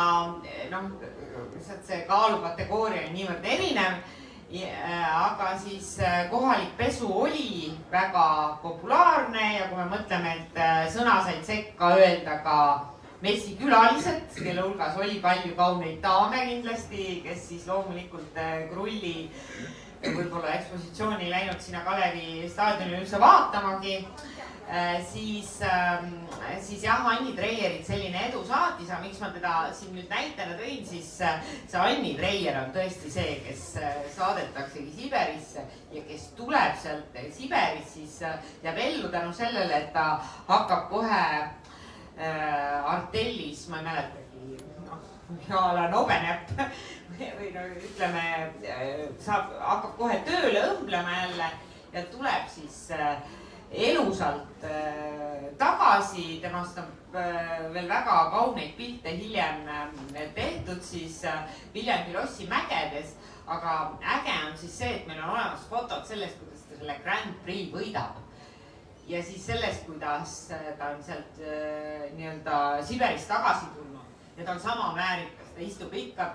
see kaalukategooria on niivõrd erinev, aga siis kohalik pesu oli väga populaarne ja kui me mõtleme, et sõna said sekka öelda ka messikülalised, kelle hulgas oli palju kauneid daame kindlasti, kes siis loomulikult Krulli võib-olla ekspositsiooni läinud sinna Kalevi staadioni üldse vaatamagi, siis jah, Anni Treierit selline edu saatis, aga miks ma teda siin nüüd näitena tõin, siis see Anni Treier on tõesti see, kes saadetaksegi Siberisse ja kes tuleb sealt Siberist, siis jääb ellu tänu sellele, et ta hakkab kohe artellis, ma ei mäletagi, nobenäpp või ütleme, hakkab kohe tööle õmblema jälle ja tuleb siis elusalt tagasi, temast on veel väga kauneid pilte hiljem tehtud siis Viljandi lossi mägedes, aga äge on siis see, et meil on olemas fotod sellest, kuidas ta selle Grand Prix võidab. Ja siis sellest, kuidas ta on sealt nii-öelda Siberist tagasi tulnud ja ta on sama väärikas, ta istub ikka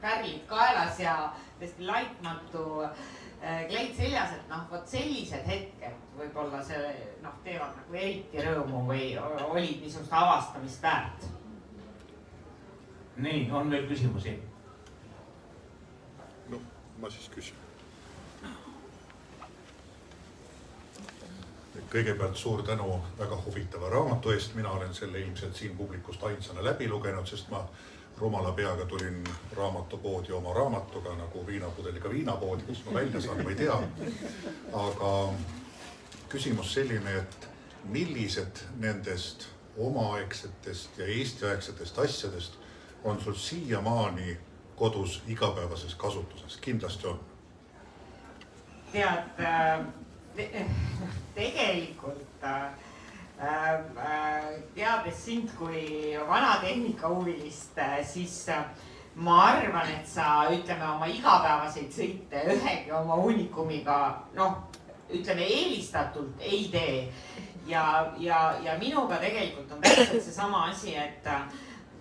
pärlid kaelas ja tõesti laitmatu kleit seljas, et vot sellised hetked võib-olla see teevad nagu eriti rõõmu või olid niisugust avastamist väärt.
Nii, on veel küsimusi?
No, ma siis küsin. Kõigepealt suur tänu väga huvitava raamatu eest. Mina olen selle ilmselt siin publikust ainsana läbi lugenud, sest ma rumala peaga tulin raamatupoodi oma raamatuga nagu viinapudeliga viinapoodi, kus ma välja saan, ma ei tea. Aga küsimus selline, et millised nendest omaaegsetest ja eestiaegsetest asjadest on sul siiamaani kodus igapäevases kasutuses? Kindlasti on.
Tead, tegelikult teades sind kui vana tehnikahuvilist, siis ma arvan, et sa ütleme oma igapäevaseid sõite ühegi oma unikumiga, ütleme eelistatult ei tee. Ja minuga tegelikult on täpselt seesama asi, et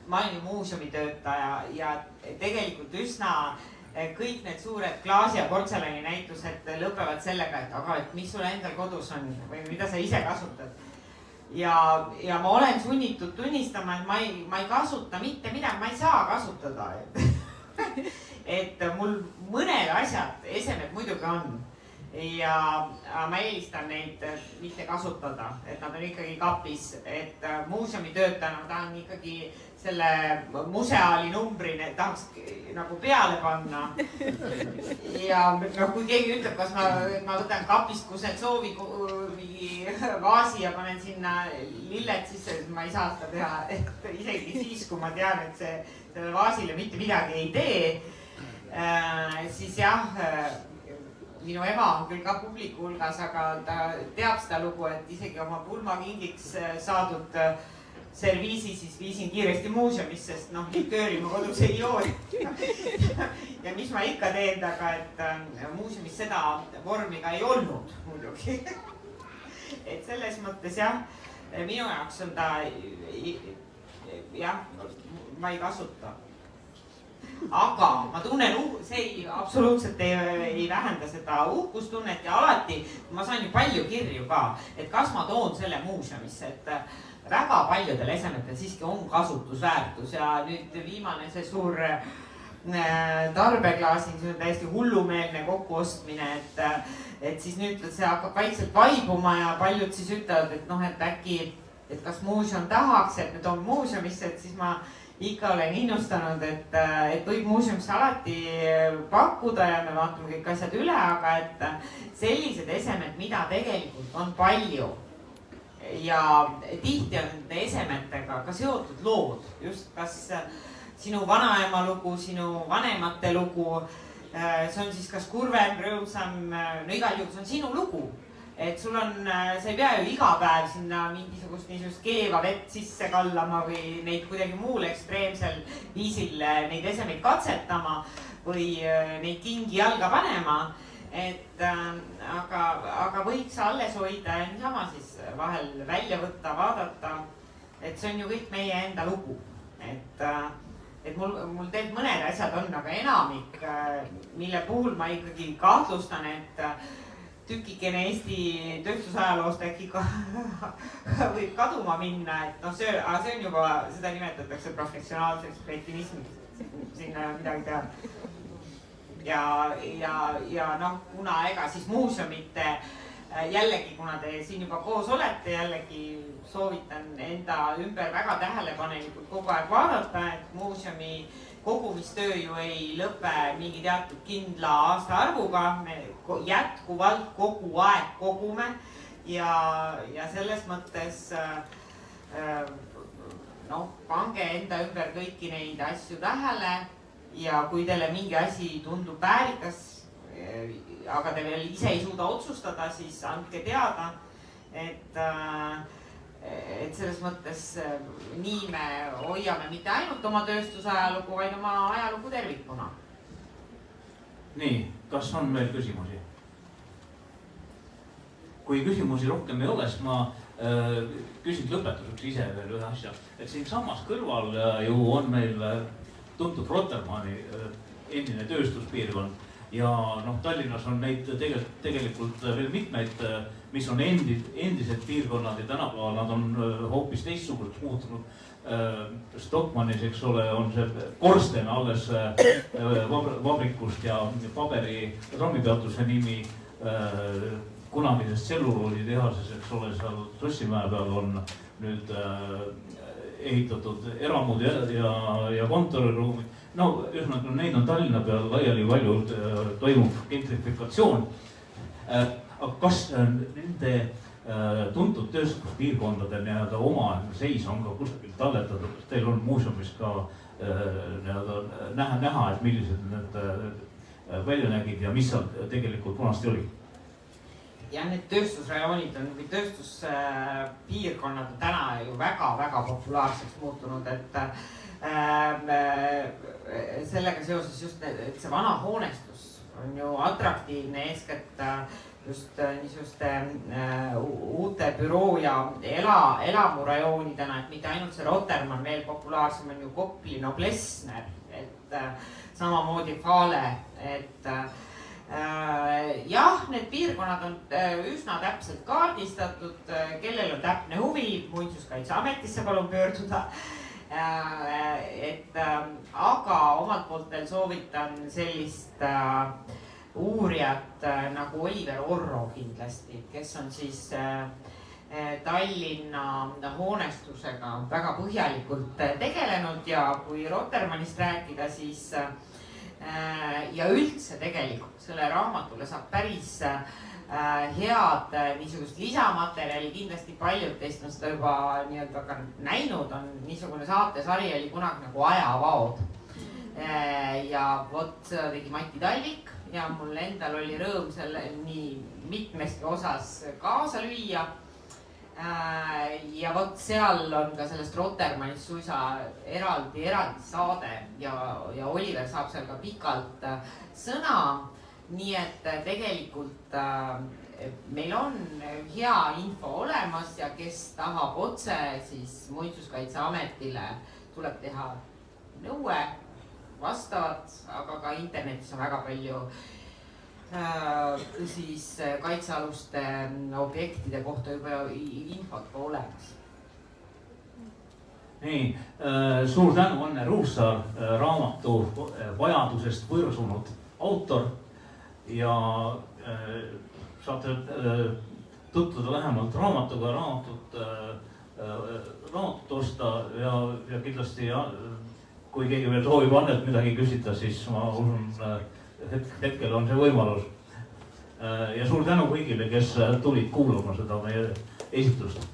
ma olen ju muuseumitöötaja ja tegelikult üsna kõik need suured klaasi- ja portselani näitused lõpevad sellega, et mis sul endal kodus on või mida sa ise kasutad. Ja ma olen sunnitud tunnistama, et ma ei kasuta mitte midagi, ma ei saa kasutada. et mul mõned asjad, esemed muidugi on ja ma eelistan neid mitte kasutada, et nad on ikkagi kapis, et muuseumi töötajana ma tahan ikkagi selle museaali numbri tahaks nagu peale panna. Ja no, kui keegi ütleb, kas ma võtan kapist Kuznetsovi vaasi ja panen sinna lilled sisse, siis ma ei saa seda teha, et isegi siis, kui ma tean, et sellele vaasile mitte midagi ei tee, siis jah, minu ema on küll ka publiku hulgas, aga ta teab seda lugu, et isegi oma pulmakingiks saadud serviisi siis viisin kiiresti muuseumisse, sest noh, likööri ma kodus ei joo. Ja mis ma ikka teen taga, et muuseumis seda vormi ka ei olnud muidugi. Et selles mõttes jah, minu jaoks on ta, jah, ma ei kasuta. Aga ma tunnen, see absoluutselt ei vähenda seda uhkustunnet ja alati ma saan ju palju kirju ka, et kas ma toon selle muuseumisse, et väga paljudel esemetel siiski on kasutusväärtus ja nüüd viimane see suur tarbeklaasi täiesti hullumeelne kokkuostmine, et siis nüüd see hakkab vaikselt vaibuma ja paljud siis ütlevad, et noh, et äkki, et kas muuseum tahaks, et me toome muuseumisse, et siis ma ikka olen innustanud, et võib muuseumisse alati pakkuda ja me vaatame kõik asjad üle, aga et sellised esemed, mida tegelikult on palju ja tihti on nende esemetega ka seotud lood, just kas sinu vanaema lugu, sinu vanemate lugu, see on siis kas kurvem, rõõmsam, no igal juhul see on sinu lugu. Et sul on, sa ei pea ju iga päev sinna mingisugust niisugust keeva vett sisse kallama või neid kuidagi muul ekstreemsel viisil neid esemeid katsetama või neid kingi jalga panema. Et aga võiks alles hoida ja niisama siis vahel välja võtta, vaadata, et see on ju kõik meie enda lugu. Et mul tegelikult mõned asjad on, aga enamik, mille puhul ma ikkagi kahtlustan, et tükikene Eesti tööstusajaloost äkki võib kaduma minna, et noh, see on juba, seda nimetatakse professionaalseks kretinismiks, sinna midagi teha. Ja noh, kuna ega siis muuseumite jällegi, kuna te siin juba koos olete, jällegi soovitan enda ümber väga tähelepanelikult kogu aeg vaadata, et muuseumi kogumistöö ju ei lõpe mingi teatud kindla aastaarvuga, me jätkuvalt kogu aeg kogume ja selles mõttes noh, pange enda ümber kõiki neid asju tähele ja kui teile mingi asi tundub väärikas, aga te veel ise ei suuda otsustada, siis andke teada, et selles mõttes nii me hoiame mitte ainult oma tööstusajalugu, vaid oma ajalugu tervikuna.
Nii, kas on veel küsimusi? Kui küsimusi rohkem ei ole, siis ma küsin lõpetuseks ise veel ühe asja. Et siin samas kõrval ju on meil tuntud Rotermanni endine tööstuspiirkond ja noh, Tallinnas on neid tegelikult veel mitmeid, mis on endised piirkonnad ja tänapäeval nad on hoopis teistsuguseks muutunud. Stockmannis, eks ole, on see korsten alles vabrikust ja paberi rammipeatuse nimi kunagisest tselluloositehases, eks ole, seal Sossimäe peal on nüüd ehitatud eramud ja kontoriruumid. No ühesõnaga, neid on Tallinna peal laiali palju toimub gentrifikatsioon. Aga kas nende tuntud tööstuspiirkondade nii-öelda oma seis on ka kusagil talletatud? Kas teil on muuseumis ka näha, et millised need välja nägid ja mis seal tegelikult vanasti oli?
Ja need tööstusrajoonid on või tööstuspiirkonnad on täna ju väga-väga populaarseks muutunud, et sellega seoses just see vana hoonestus on ju atraktiivne eeskätt just niisuguste uute büroo ja elamurajoonidena, et mitte ainult see Rotermann, veel populaarsem on ju Kopli Noblessner, et samamoodi Fale, et jah, need piirkonnad on üsna täpselt kaardistatud, kellel on täpne huvi, Muinsuskaitseametisse palun pöörduda. aga omalt poolt veel soovitan sellist uurijat nagu Oliver Orro kindlasti, kes on siis Tallinna hoonestusega väga põhjalikult tegelenud ja kui Rotermannist rääkida, siis ja üldse tegelikult selle raamatule saab päris head niisugust lisamaterjali, kindlasti paljud teist on seda juba nii-öelda ka näinud, on niisugune saatesari oli kunagi nagu Ajavaod. Ja vot seda tegi Mati Talvik ja mul endal oli rõõm selle nii mitmeski osas kaasa lüüa. Ja vot seal on ka sellest Rotermannist suisa eraldi saade ja Oliver saab seal ka pikalt sõna. Nii et tegelikult meil on hea info olemas ja kes tahab otse, siis Muinsuskaitseametile tuleb teha nõue vastavad, aga ka internetis on väga palju siis kaitsealuste objektide kohta juba infot ka olemas.
Nii, suur tänu Anne Ruussaar, raamatu vajadusest võrsunud autor ja saate tutvuda lähemalt raamatuga, raamatut osta ja kindlasti kui keegi veel soovib Annelt midagi küsida, siis ma usun, hetkel on see võimalus. Ja suur tänu kõigile, kes tulid kuulama seda meie esitlust.